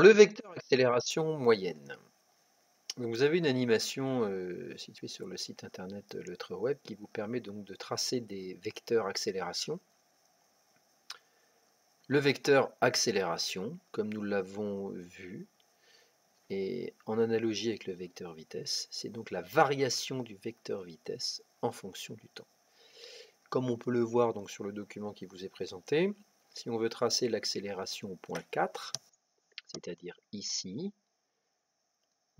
Le vecteur accélération moyenne. Donc vous avez une animation située sur le site internet LeTreweb qui vous permet donc de tracer des vecteurs accélération. Le vecteur accélération, comme nous l'avons vu, et en analogie avec le vecteur vitesse, c'est donc la variation du vecteur vitesse en fonction du temps. Comme on peut le voir donc sur le document qui vous est présenté, si on veut tracer l'accélération au point 4, c'est-à-dire ici,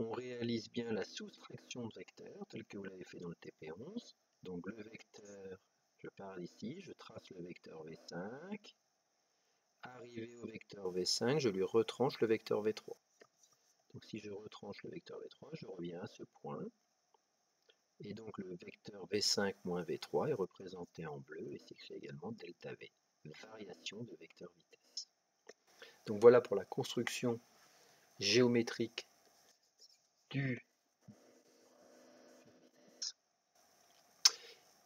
on réalise bien la soustraction de vecteurs, tel que vous l'avez fait dans le TP11. Donc le vecteur, je pars d'ici, je trace le vecteur V5. Arrivé au vecteur V5, je lui retranche le vecteur V3. Donc si je retranche le vecteur V3, je reviens à ce point. Et donc le vecteur V5 moins V3 est représenté en bleu et s'écrit également delta V, variation de vecteur vitesse. Donc voilà pour la construction géométrique du.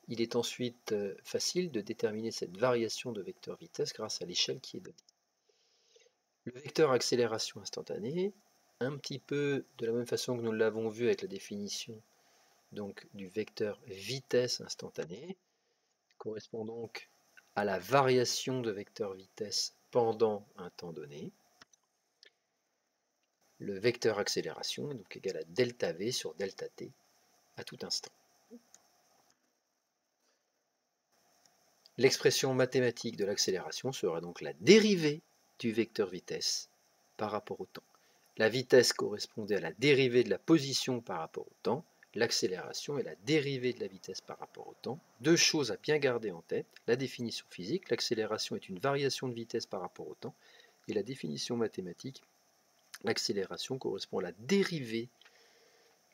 Il est ensuite facile de déterminer cette variation de vecteur vitesse grâce à l'échelle qui est donnée. Le vecteur accélération instantanée, un petit peu de la même façon que nous l'avons vu avec la définition donc, du vecteur vitesse instantanée, correspond donc à la variation de vecteur vitesse pendant un temps donné. Le vecteur accélération est donc égal à delta V sur delta t à tout instant. L'expression mathématique de l'accélération sera donc la dérivée du vecteur vitesse par rapport au temps. La vitesse correspondait à la dérivée de la position par rapport au temps. L'accélération est la dérivée de la vitesse par rapport au temps. Deux choses à bien garder en tête. La définition physique, l'accélération est une variation de vitesse par rapport au temps. Et la définition mathématique, l'accélération correspond à la dérivée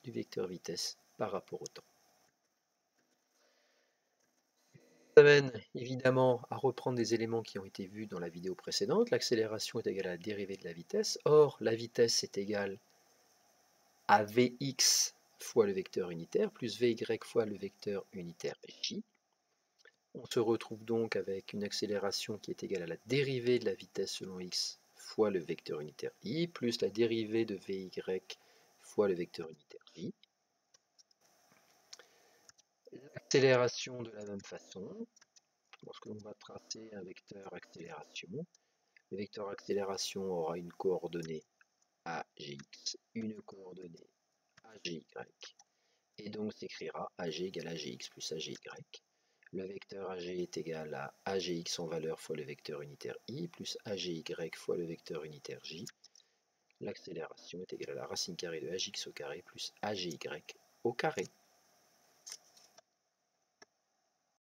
du vecteur vitesse par rapport au temps. Ça amène évidemment à reprendre des éléments qui ont été vus dans la vidéo précédente. L'accélération est égale à la dérivée de la vitesse. Or, la vitesse est égale à Vx fois le vecteur unitaire, plus Vy fois le vecteur unitaire j. On se retrouve donc avec une accélération qui est égale à la dérivée de la vitesse selon x fois le vecteur unitaire i, plus la dérivée de Vy fois le vecteur unitaire j. L'accélération de la même façon, lorsque l'on va tracer un vecteur accélération, le vecteur accélération aura une coordonnée AGX, une coordonnée AGY, et donc s'écrira AG égale AGX plus AGY. Le vecteur AG est égal à AGX en valeur fois le vecteur unitaire I plus AGY fois le vecteur unitaire J. L'accélération est égale à la racine carrée de AGX au carré plus AGY au carré.